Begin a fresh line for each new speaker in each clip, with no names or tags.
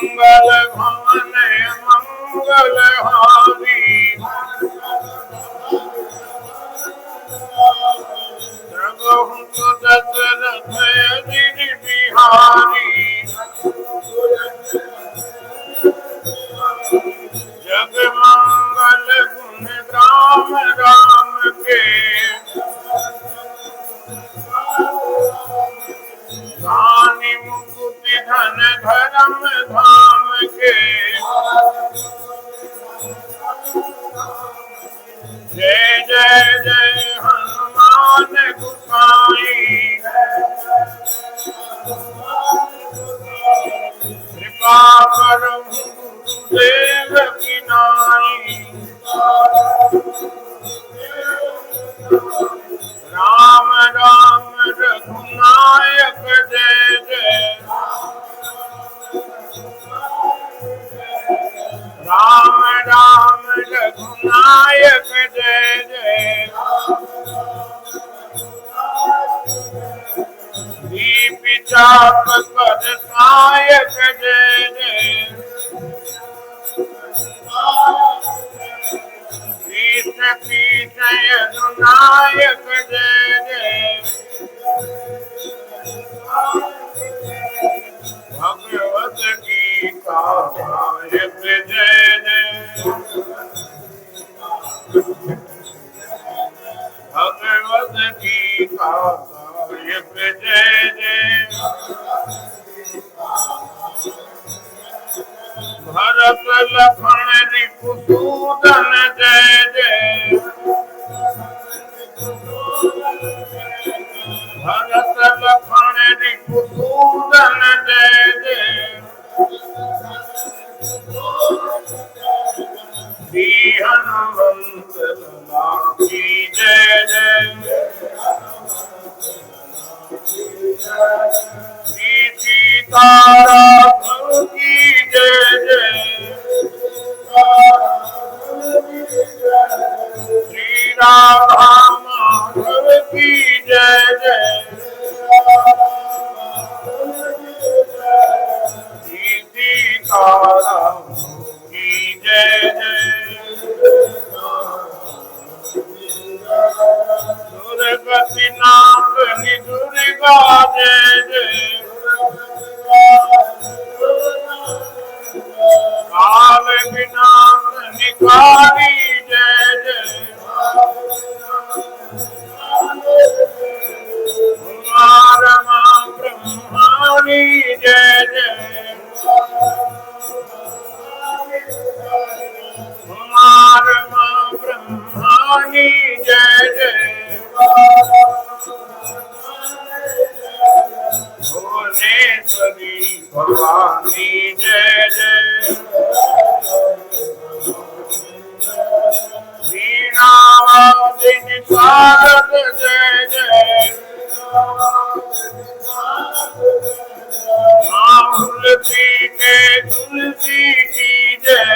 मंगल भवन मंगल हारी दशरथ अजिर बिहारी जग मंगल गुण राम राम के रानी मुकुति धन धर्म धाम के जय जय जय हनुमान गोसाई कृपा करो गुरुदेव की नाई राम राम रघुनायक जय जय राम राम रघुनायक जय जय दीप चाप पद सायक जय जय कृष्ण कृष्ण यदुनायक जय जय भगवत गीता नायक जय जय भगवत गीता नायक जय जय भरत लक्ष्मण रिपुसूदन जय जय भरत लक्ष्मण रिपुसूदन जय जय श्री हनुमंत लाला की जय जय श्री सीताराम की जय जय श्री राधा माधव की जय जय श्री सीताराम की जय जय दुर्गति नाथ दुर्गा जय जय काल विनाशनि काली जय जय कुमार मां ब्रह्माणी जय जय कुमार मां ब्रह्माणी जय जय भुवनेश्वरी भवानी जय जय वीणावादिनी शारद जय जय तुलसी के तुलसी की जय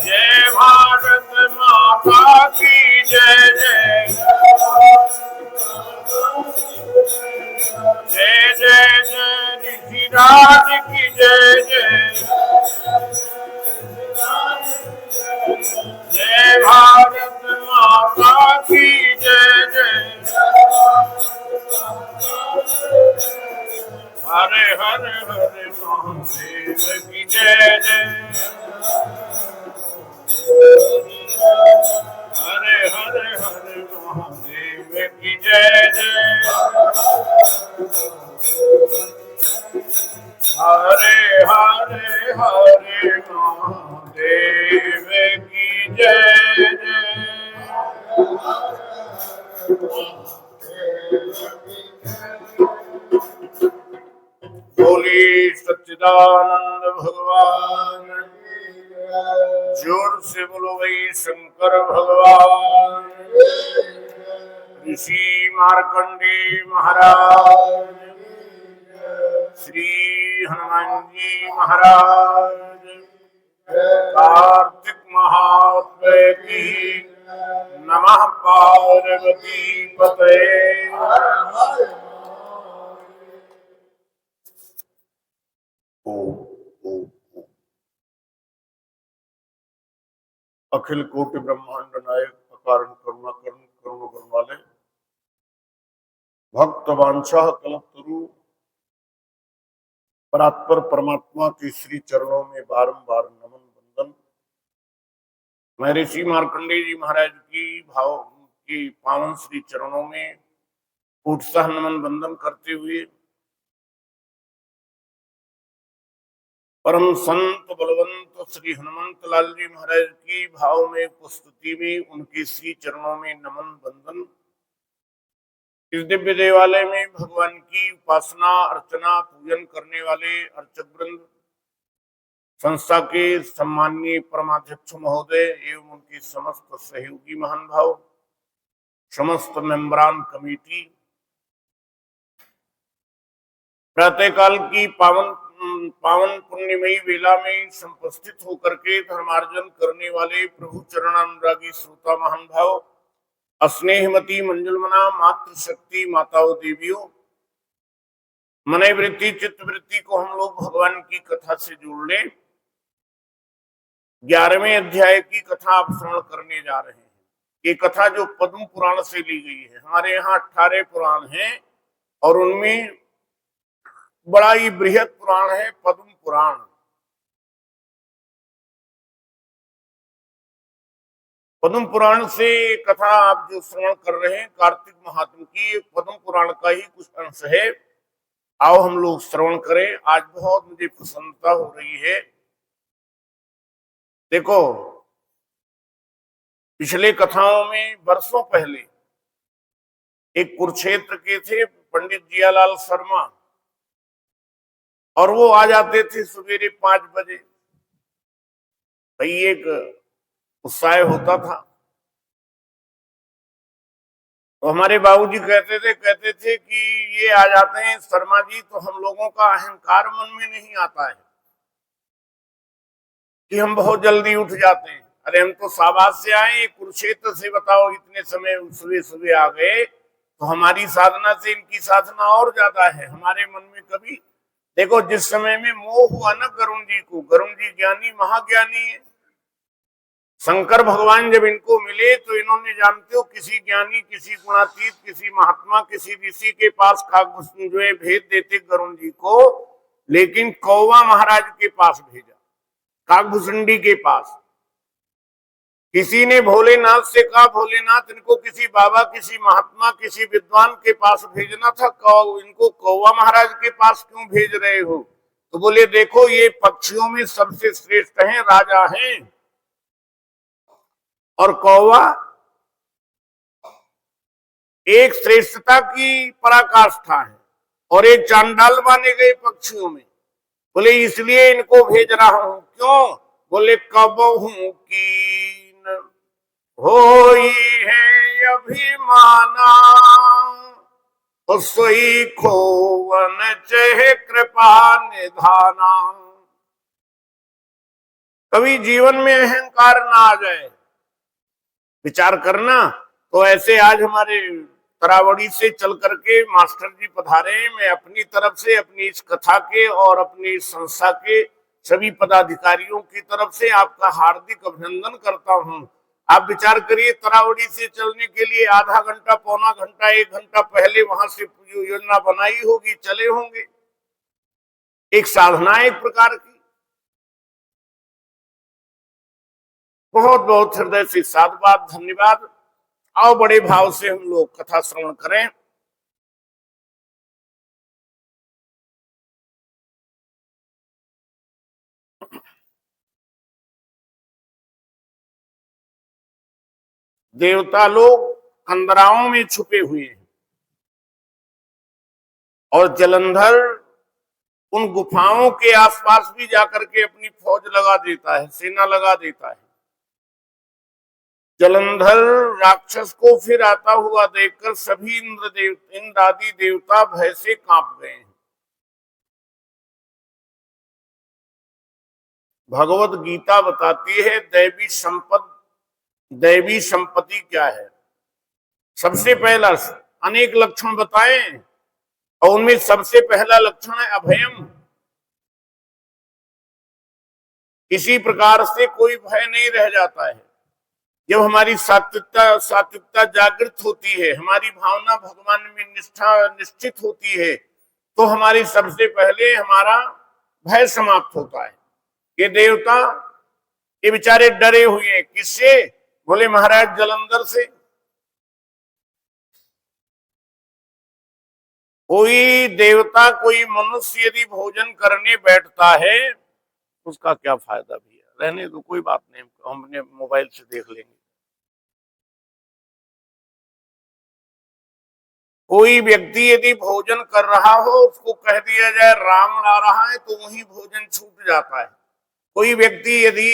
जय भारत माता की जय जय जय जय जय ऋषिराज की जय जय जय भारत माता की जय जय हरे हरे हरे महादेव की जय जय हरे हरे हरे महादेव की जय जय हरे हरे हरे महादेव की जय जय बोली सच्चिदानंद भगवान जोर से बोलो भाई शंकर भगवान ऋषि मार्कंडे महाराज श्री हनुमान जी महाराज कार्तिक महात्म्य की नमः पार्वती पते अखिल कोटि ब्रह्मांड नायक अकारण करुणा करण करुण गुण वाले भक्त वांछा कल्पतरु परात्पर परमात्मा के श्री चरणों में बारंबार नमन वंदन। मैं ऋषि मार्कंडेय जी महाराज की भाव की पावन श्री चरणों में उत्साह नमन वंदन करते हुए परम संत बलवंत श्री हनुमंत लाल जी महाराज की भाव में उपस्थिति में उनके श्री चरणों में नमन वंदन। इस दिव्य देवालय में भगवान की उपासना अर्चना पूजन करने वाले अर्चक वृंद, संस्था के सम्माननीय परमाध्यक्ष महोदय एवं उनके समस्त सहयोगी महान भाव, समस्त मेंबरान कमेटी, प्रातःकाल की पावन पुण्यमयी वेला में संपस्थित होकर के धर्मार्जन करने वाले प्रभु चरणानुरागी श्रोता महान भाव, स्नेहमती मंजुलमना मातृशक्ति माताओं देवियों, मन वृत्ति चित्त वृत्ति को हम लोग भगवान की कथा से जोड़ ले 11वें अध्याय की कथा आप श्रवण करने जा रहे हैं। ये कथा जो पद्म पुराण से ली गई है। हमारे यहाँ 18 पुराण हैं और उनमें बड़ा ही बृहद पुराण है पद्म पुराण। पद्म पुराण से कथा आप जो श्रवण कर रहे हैं कार्तिक महात्म की, पद्म पुराण का ही कुछ अंश है। आओ हम लोग श्रवण करें। आज बहुत मुझे प्रसन्नता हो रही है। देखो, पिछले कथाओं में वर्षों पहले एक कुरुक्षेत्र के थे पंडित जियालाल शर्मा, और वो आ जाते थे सवेरे 5 बजे। भाई एक उत्साह होता था। तो हमारे बाबूजी कहते थे कि ये आ जाते हैं शर्मा जी, तो हम लोगों का अहंकार मन में नहीं आता है कि हम बहुत जल्दी उठ जाते हैं। अरे हम तो शाबाश से आए, कुरुक्षेत्र से बताओ इतने समय सुबह सुबह आ गए, तो हमारी साधना से इनकी साधना और ज्यादा है। हमारे मन में कभी देखो, जिस समय में मोह हुआ ना गरुण जी को, गरुण जी ज्ञानी महाज्ञानी है। शंकर भगवान जब इनको मिले तो इन्होंने, जानते हो, किसी ज्ञानी, किसी गुणातीत, किसी महात्मा, किसी ऋषि के पास कागभूषण जो है भेज देते गरुण जी को, लेकिन कौवा महाराज के पास भेजा, कागभूषणी के पास। किसी ने भोलेनाथ से कहा, भोलेनाथ इनको किसी बाबा, किसी महात्मा, किसी विद्वान के पास भेजना था, इनको कौवा महाराज के पास क्यों भेज रहे हो? तो बोले देखो, ये पक्षियों में सबसे श्रेष्ठ हैं, राजा हैं, और कौवा एक श्रेष्ठता की पराकाष्ठा है और एक चांडाल माने गए पक्षियों में। बोले इसलिए इनको भेज रहा हूं। क्यों? बोले कबहू की होई है अभिमाना, सोई खोवन चहे कृपा निधाना। कभी जीवन में अहंकार ना आ जाए, विचार करना। तो ऐसे आज हमारे तरावड़ी से चल करके मास्टर जी पधारे। मैं अपनी तरफ से, अपनी इस कथा के और अपनी संस्था के सभी पदाधिकारियों की तरफ से आपका हार्दिक अभिनंदन करता हूं। आप विचार करिए, तरावड़ी से चलने के लिए आधा घंटा, पौना घंटा, 1 घंटा पहले वहां से योजना बनाई होगी, चले होंगे। एक साधना एक प्रकार की। बहुत बहुत हृदय से साधुवाद, धन्यवाद। आओ बड़े भाव से हम लोग कथा श्रवण करें। देवता लोग कंदराओं में छुपे हुए हैं और जलंधर उन गुफाओं के आसपास भी जाकर के अपनी फौज लगा देता है, सेना लगा देता है। जलंधर राक्षस को फिर आता हुआ देखकर सभी इंद्र आदि देवता भय से कांप गए हैं। भगवत गीता बताती है दैवी संपत्ति क्या है। सबसे पहला, अनेक लक्षण बताए और उनमें सबसे पहला लक्षण है अभयम। किसी प्रकार से कोई भय नहीं रह जाता है। जब हमारी सात्विकता सात्विकता जागृत होती है, हमारी भावना भगवान में निष्ठा निश्चित होती है, तो हमारी सबसे पहले हमारा भय समाप्त होता है। ये देवता ये बेचारे डरे हुए हैं, किससे? बोले महाराज जलंधर से। कोई देवता कोई मनुष्य यदि भोजन करने बैठता है, उसका क्या फायदा भैया, रहने दो, कोई बात नहीं, हम अपने मोबाइल से देख लेंगे। कोई व्यक्ति यदि भोजन कर रहा हो, उसको कह दिया जाए रावण आ रहा है, तो वही भोजन छूट जाता है। कोई व्यक्ति यदि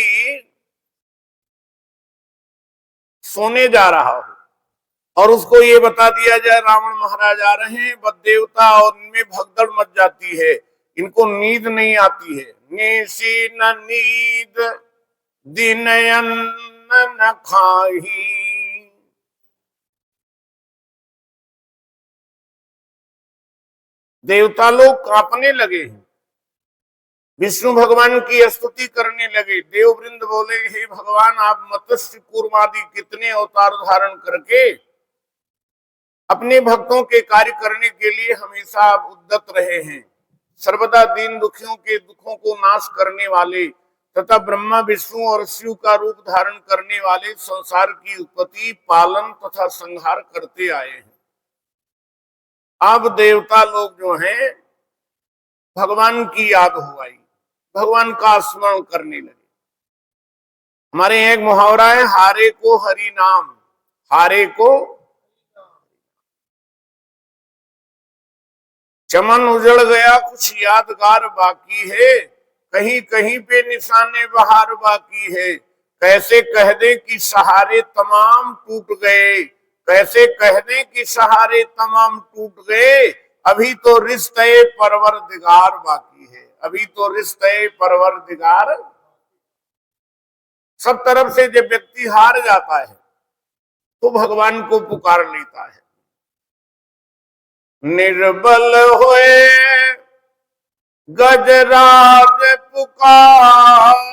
सोने जा रहा हो और उसको ये बता दिया जाए रावण महाराज आ रहे हैं, बद देवता और इनमें भगदड़ मच जाती है, इनको नींद नहीं आती है। निशी न नींद दिन न खाही, देवता लोग कांपने लगे हैं, विष्णु भगवान की स्तुति करने लगे। देववृंद बोले हे भगवान, आप मत्स्य कूर्म आदि कितने अवतार धारण करके अपने भक्तों के कार्य करने के लिए हमेशा आप उद्यत रहे हैं। सर्वदा दीन दुखियों के दुखों को नाश करने वाले तथा ब्रह्मा विष्णु और शिव का रूप धारण करने वाले संसार की उत्पत्ति, पालन तथा संहार करते आए हैं। अब देवता लोग जो हैं भगवान की याद हो आई, भगवान का स्मरण करने लगे। हमारे यहाँ एक मुहावरा है, हारे को हरि नाम, हारे को चमन उजड़ गया कुछ यादगार बाकी है, कहीं कहीं पे निशाने बहार बाकी है। कैसे कह दे कि सहारे तमाम टूट गए, कैसे कह दे कि सहारे तमाम टूट गए, अभी तो रिश्ते परवरदिगार बाकी है, अभी तो रिश्ते परवरदिगार। सब तरफ से जब व्यक्ति हार जाता है तो भगवान को पुकार लेता है। निर्बल होए गजराज पुकारो,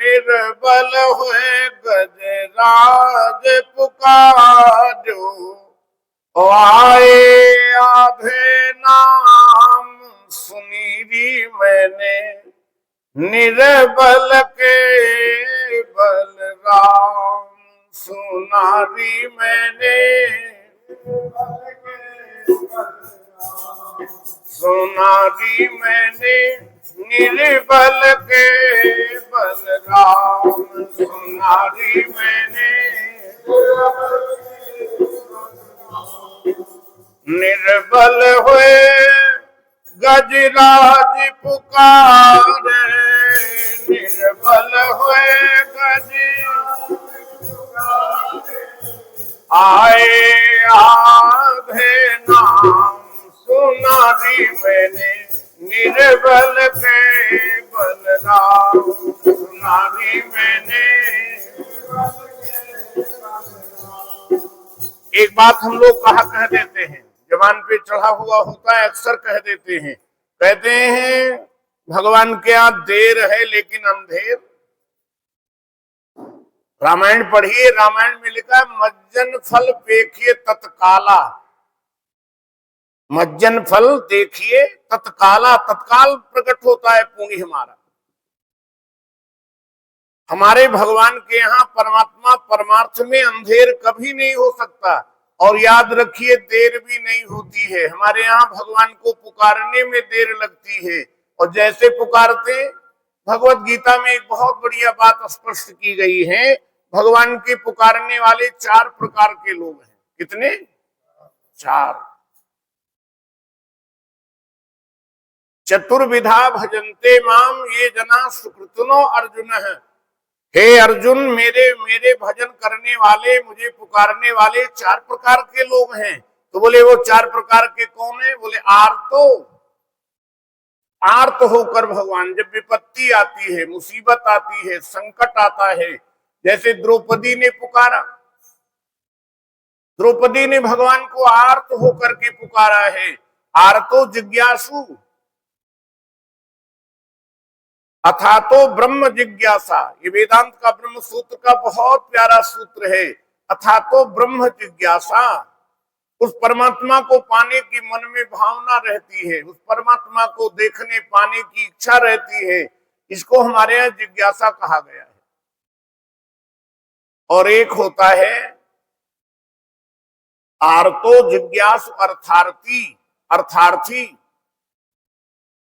निर्बल होए गजराज पुकारो, आए आधे नाम सुनीरी मैंने, निर्बल के बलराम सुनारी मैंने, सुनारी मैंने निर्बल के बलराम, सुनारी मैंने निर्बल हुए गजराज पुकारे, निर्बल हुए गज आए आधे नाम सुनारी मैंने, निर्बल के बलराम सुनारी मैंने। एक बात हम लोग कह देते हैं, जबान पे चढ़ा हुआ होता है, अक्सर कह देते हैं, कहते हैं भगवान के यहाँ देर है लेकिन अंधेर। रामायण पढ़िए, रामायण में लिखा है मज्जन फल देखिए तत्काला, मज्जन फल देखिए तत्काला, तत्काल प्रकट होता है पुण्य हमारा। हमारे भगवान के यहाँ परमात्मा परमार्थ में अंधेर कभी नहीं हो सकता, और याद रखिए देर भी नहीं होती है। हमारे यहाँ भगवान को पुकारने में देर लगती है, और जैसे पुकारते, भगवत गीता में एक बहुत बढ़िया बात स्पष्ट की गई है, भगवान के पुकारने वाले 4 प्रकार के लोग हैं। कितने? 4। चतुर्विधा भजन्ते माम ये जना सुकृतनो अर्जुन है। हे अर्जुन, मेरे भजन करने वाले, मुझे पुकारने वाले 4 प्रकार के लोग हैं। तो बोले वो 4 प्रकार के कौन है? बोले आर्त होकर भगवान, जब विपत्ति आती है, मुसीबत आती है, संकट आता है, जैसे द्रौपदी ने पुकारा, द्रौपदी ने भगवान को आर्त होकर के पुकारा है। आर्तो जिज्ञासु, अथा तो ब्रह्म जिज्ञासा, ये वेदांत का ब्रह्म सूत्र का बहुत प्यारा सूत्र है। अथा तो ब्रह्म जिज्ञासा, उस परमात्मा को पाने की मन में भावना रहती है, उस परमात्मा को देखने पाने की इच्छा रहती है, इसको हमारे यहाँ जिज्ञासा कहा गया है। और एक होता है आर्तो जिज्ञासु अर्थार्थी, अर्थार्थी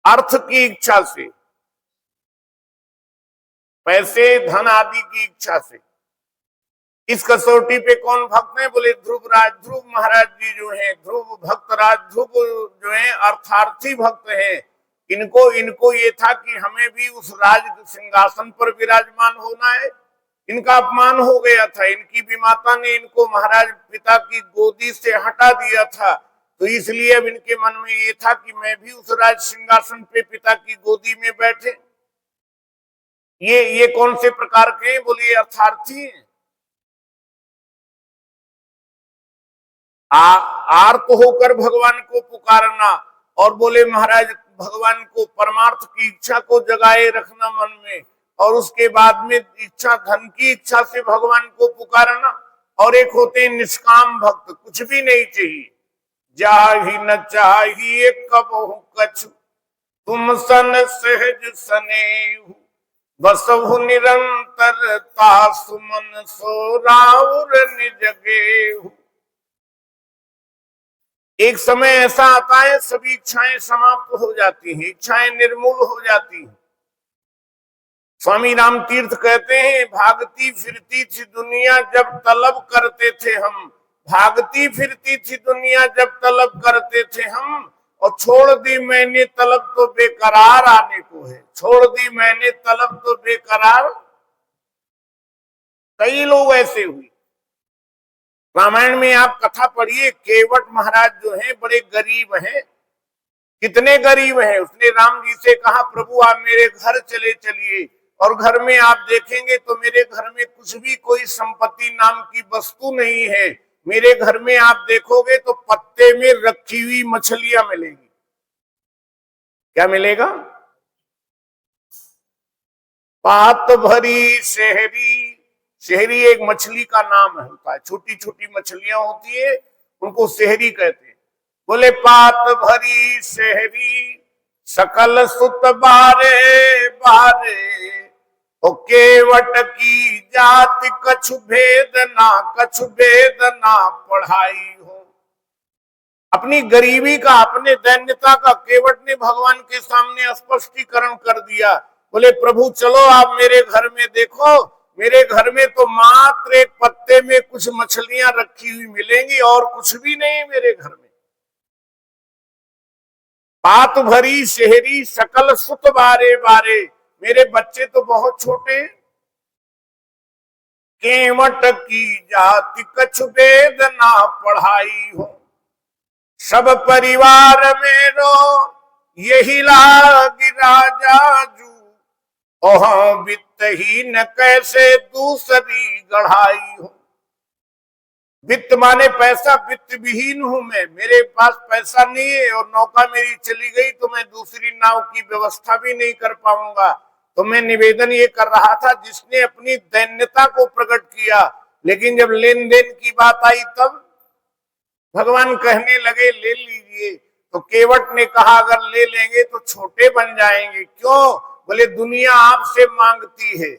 अर्थ की इच्छा से, पैसे धन आदि की इच्छा से। इस कसौटी पे कौन भक्त है? बोले ध्रुवराज, ध्रुव महाराज जी जो हैं, ध्रुव भक्त राज ध्रुव जो हैं अर्थार्थी भक्त हैं। इनको ये था कि हमें भी उस राज सिंहासन पर विराजमान होना है। इनका अपमान हो गया था, इनकी विमाता ने इनको महाराज पिता की गोदी से हटा दिया था, तो इसलिए अब इनके मन में ये था कि मैं भी उस राज सिंहासन पे पिता की गोदी में बैठे। ये कौन से प्रकार के हैं? बोलिए अर्थार्थी हैं। आर्त होकर भगवान को पुकारना और बोले महाराज भगवान को परमार्थ की इच्छा को जगाए रखना मन में, और उसके बाद में इच्छा धन की इच्छा से भगवान को पुकारना। और एक होते हैं निष्काम भक्त, कुछ भी नहीं चाहिए, जाहि न चाहिए कबहु कछु, तुम सन सहज सनेहु, बसहु निरंतरता सुमन सो राउर निज गेहु। एक समय ऐसा आता है सभी इच्छाएं समाप्त हो जाती हैं, इच्छाएं निर्मूल हो जाती हैं। स्वामी राम तीर्थ कहते हैं, भागती फिरती थी दुनिया जब तलब करते थे हम, भागती फिरती थी दुनिया जब तलब करते थे हम, और छोड़ दी मैंने तलब तो बेकरार आने को है, छोड़ दी मैंने तलब तो बेकरार। कई लोग ऐसे हुए। रामायण में आप कथा पढ़िए, केवट महाराज जो हैं बड़े गरीब हैं, कितने गरीब हैं। उसने राम जी से कहा प्रभु आप मेरे घर चले चलिए, और घर में आप देखेंगे तो मेरे घर में कुछ भी कोई संपत्ति नाम की वस्तु नहीं है, मेरे घर में आप देखोगे तो पत्ते में रखी हुई मछलियां मिलेगी। क्या मिलेगा? पात भरी शहरी, शहरी एक मछली का नाम होता है, छोटी छोटी मछलियां होती है, उनको शहरी कहते हैं। बोले पात भरी शहरी सकल सुत बारे बारे, ओ केवट की जाति कछु भेद ना पढ़ाई हो। अपनी गरीबी का, अपने दैन्यता का केवट ने भगवान के सामने स्पष्टीकरण कर दिया। बोले प्रभु चलो आप मेरे घर में देखो, मेरे घर में तो मात्र एक पत्ते में कुछ मछलियां रखी हुई मिलेंगी और कुछ भी नहीं मेरे घर में। पात भरी शहरी सकल सुत बारे बारे, मेरे बच्चे तो बहुत छोटे हैं। केवट की जाति कछु वेद ना पढ़ाई हो, सब परिवार मेरो यही लागी राजा जू, ओह वित्तहीन कैसे दूसरी गढ़ाई हो। वित्त माने पैसा, वित्त विहीन हूं मैं, मेरे पास पैसा नहीं है और नौका मेरी चली गई तो मैं दूसरी नाव की व्यवस्था भी नहीं कर पाऊंगा। तो मैं निवेदन ये कर रहा था, जिसने अपनी दैन्यता को प्रकट किया, लेकिन जब लेन देन की बात आई तब भगवान कहने लगे ले लीजिए। तो केवट ने कहा अगर ले लेंगे तो छोटे बन जाएंगे। क्यों? बोले दुनिया आपसे मांगती है,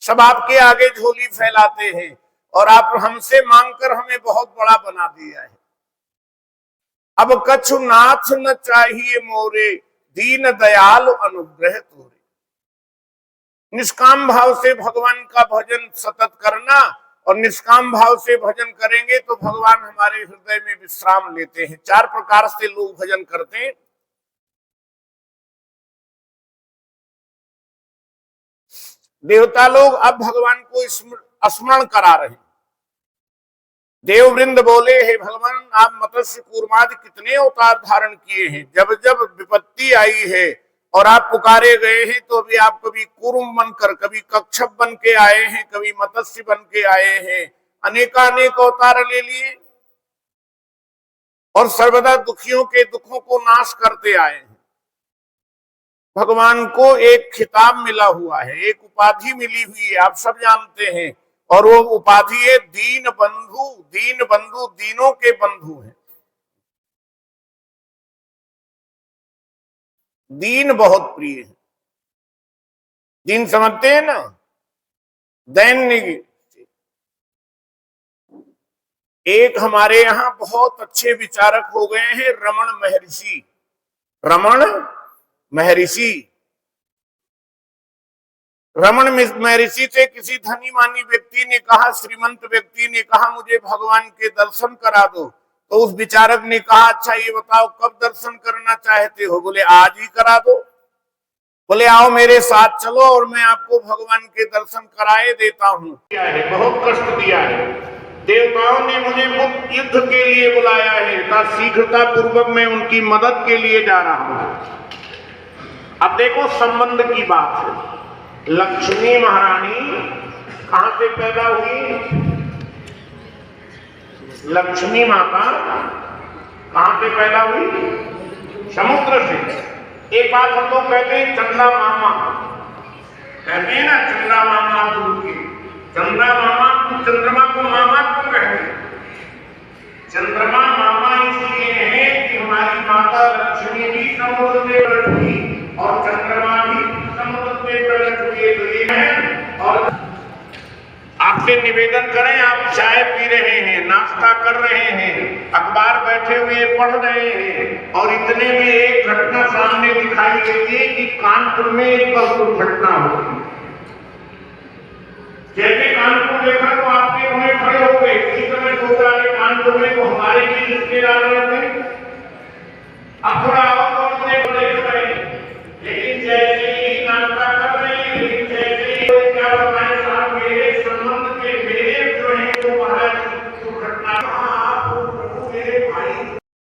सब आपके आगे झोली फैलाते हैं, और आप हमसे मांगकर हमें बहुत बड़ा बना दिया है। अब कछु नाथ न चाहिए मोरे, दीन दयाल अनुग्रह तोरे। निष्काम भाव से भगवान का भजन सतत करना, और निष्काम भाव से भजन करेंगे तो भगवान हमारे हृदय में विश्राम लेते हैं। चार प्रकार से लोग भजन करते हैं। देवता लोग अब भगवान को स्मरण करा रहे हैं। देववृंद बोले हे भगवान आप मत्स्य कूर्मादि कितने अवतार धारण किए हैं, जब जब विपत्ति आई है और आप पुकारे गए हैं तो भी आप कभी कूर्म बनकर, कभी कच्छप बन के आए हैं, कभी मत्स्य बन के आए हैं, अनेकानेक अवतार ले लिए और सर्वदा दुखियों के दुखों को नाश करते आए हैं। भगवान को एक खिताब मिला हुआ है, एक उपाधि मिली हुई है, आप सब जानते हैं। और वो उपाधि है दीन बंधु। दीन बंधु दीनों के बंधु हैं। दीन बहुत प्रिय है। दीन समझते हैं ना, दैनिक। एक हमारे यहाँ बहुत अच्छे विचारक हो गए हैं, रमण महर्षि। रमण महर्षि। रमण महर्षि से किसी धनी मानी व्यक्ति ने कहा, श्रीमंत व्यक्ति ने कहा, मुझे भगवान के दर्शन करा दो। तो उस विचारक ने कहा, अच्छा ये बताओ कब दर्शन करना चाहते हो? बोले आज ही करा दो। बोले आओ मेरे साथ चलो और मैं आपको भगवान के दर्शन कराए देता हूँ। क्या है, बहुत कष्ट दिया है। देवताओं ने मुझे मुक्त युद्ध के लिए बुलाया है, शीघ्रता पूर्वक मैं उनकी मदद के लिए जा रहा हूँ। अब देखो संबंध की बात है। लक्ष्मी महारानी कहां से पैदा हुई? लक्ष्मी माता कहां से पैदा हुई? समुद्र से। एक बात हम लोग कहते हैं चंदा मामा, कहते हैं ना चंदा मामा दूर के। चंदा मामा, चंद्रमा को मामा क्यों कहते हैं? चंद्रमा मामा इसलिए है कि हमारी माता लक्ष्मी भी समुद्र से प्रकट हुई और चंद्रमा भी समुद्र से प्रकट हुए। तो ये है। और आपसे निवेदन करें, आप चाय पी रहे हैं, नाश्ता कर रहे हैं, अखबार बैठे हुए पढ़ रहे हैं और इतने में एक घटना सामने दिखाई देती है कि कानपुर में एक बस दुर्घटना होगी। जैसे कानपुर देखा तो आपके वहीं खड़े हो गए। इसी समय सोचा कानपुर में तो हमारे भी रिश्तेदार रहते हैं,